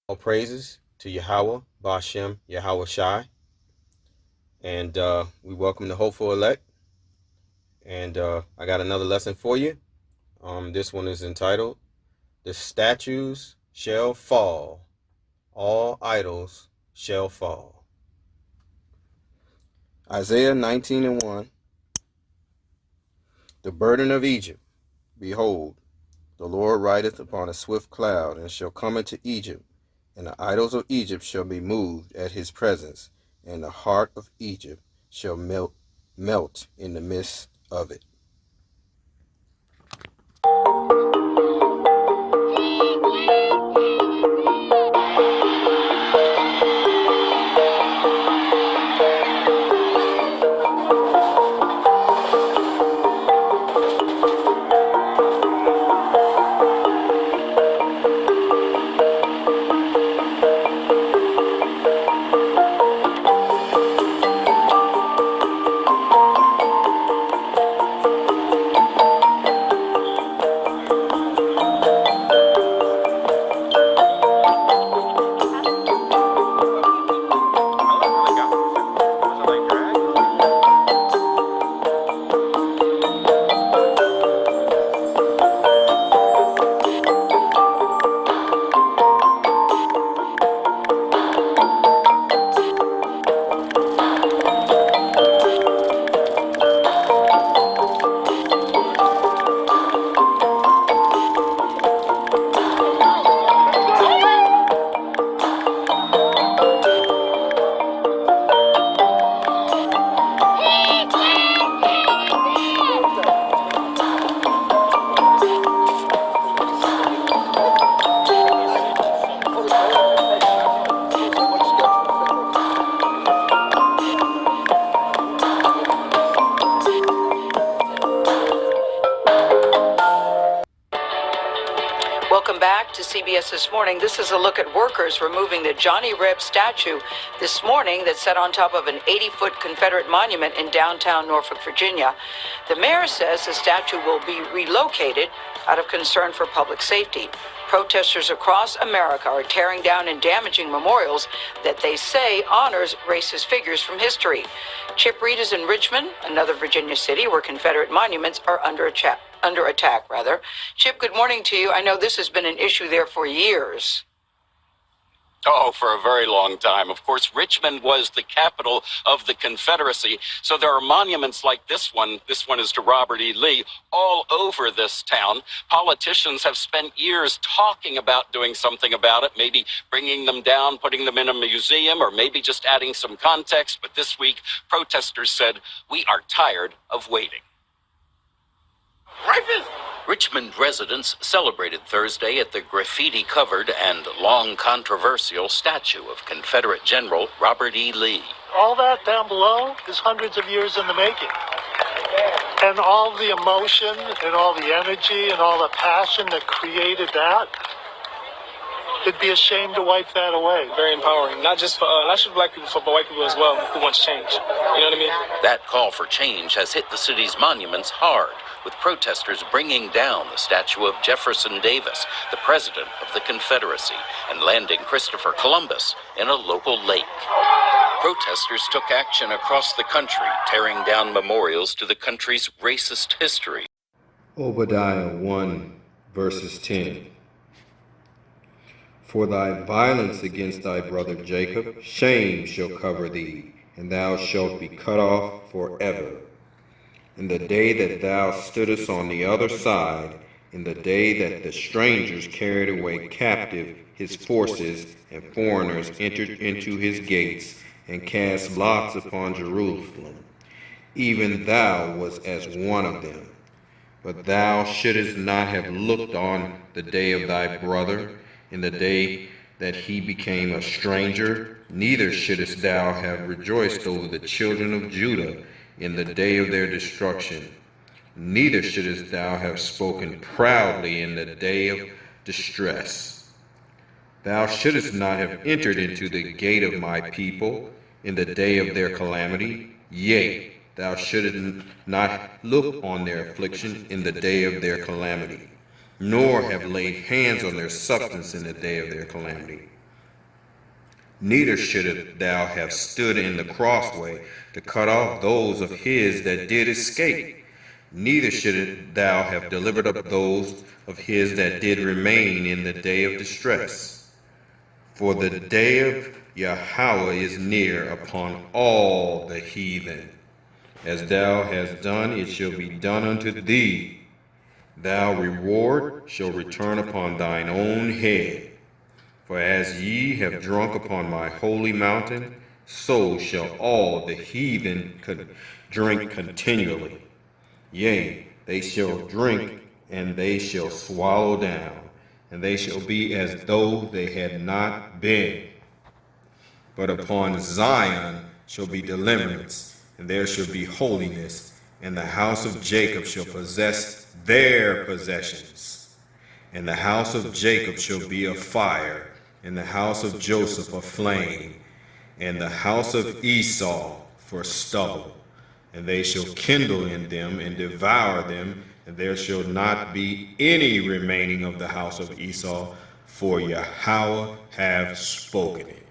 All praises to Yahweh, Bashem, Yahweh Shai. And we welcome the hopeful elect. And I got another lesson for you. This one is entitled, The Statues Shall Fall. All idols shall fall. Isaiah 19:1. The burden of Egypt. Behold, the Lord rideth upon a swift cloud, and shall come into Egypt, and the idols of Egypt shall be moved at his presence, and the heart of Egypt shall melt in the midst of it. Welcome back to CBS This Morning. This is a look at workers removing the Johnny Reb statue this morning that's set on top of an 80-foot Confederate monument in downtown Norfolk, Virginia. The mayor says the statue will be relocated out of concern for public safety. Protesters across America are tearing down and damaging memorials that they say honors racist figures from history. Chip Reed is in Richmond, another Virginia city where Confederate monuments are under attack. Chip, good morning to you. I know this has been an issue there for years. Oh, for a very long time. Of course, Richmond was the capital of the Confederacy, so there are monuments like this one. This one is to Robert E. Lee all over this town. Politicians have spent years talking about doing something about it, maybe bringing them down, putting them in a museum, or maybe just adding some context. But this week, protesters said, "We are tired of waiting." Richmond residents celebrated Thursday at the graffiti-covered and long controversial statue of Confederate General Robert E. Lee. All that down below is hundreds of years in the making. And all the emotion and all the energy and all the passion that created that, it'd be a shame to wipe that away. Very empowering, not just black people, but white people as well who want to change. You know what I mean? That call for change has hit the city's monuments hard, with protesters bringing down the statue of Jefferson Davis, the president of the Confederacy, and landing Christopher Columbus in a local lake. Protesters took action across the country, tearing down memorials to the country's racist history. Obadiah 1, verses 10. For thy violence against thy brother Jacob, shame shall cover thee, and thou shalt be cut off forever. In the day that thou stoodest on the other side, in the day that the strangers carried away captive his forces, and foreigners entered into his gates, and cast lots upon Jerusalem, even thou wast as one of them. But thou shouldest not have looked on the day of thy brother, in the day that he became a stranger, neither shouldest thou have rejoiced over the children of Judah in the day of their destruction, neither shouldest thou have spoken proudly in the day of distress. Thou shouldest not have entered into the gate of my people in the day of their calamity, yea, thou shouldest not look on their affliction in the day of their calamity, nor have laid hands on their substance in the day of their calamity. Neither should thou have stood in the crossway to cut off those of his that did escape. Neither should thou have delivered up those of his that did remain in the day of distress. For the day of Yahweh is near upon all the heathen. As thou hast done, it shall be done unto thee. Thy reward shall return upon thine own head. For as ye have drunk upon my holy mountain, so shall all the heathen drink continually. Yea, they shall drink, and they shall swallow down, and they shall be as though they had not been. But upon Zion shall be deliverance, and there shall be holiness, and the house of Jacob shall possess their possessions. And the house of Jacob shall be a fire, and the house of Joseph a flame, and the house of Esau for stubble. And they shall kindle in them and devour them, and there shall not be any remaining of the house of Esau, for Yahweh hath spoken it.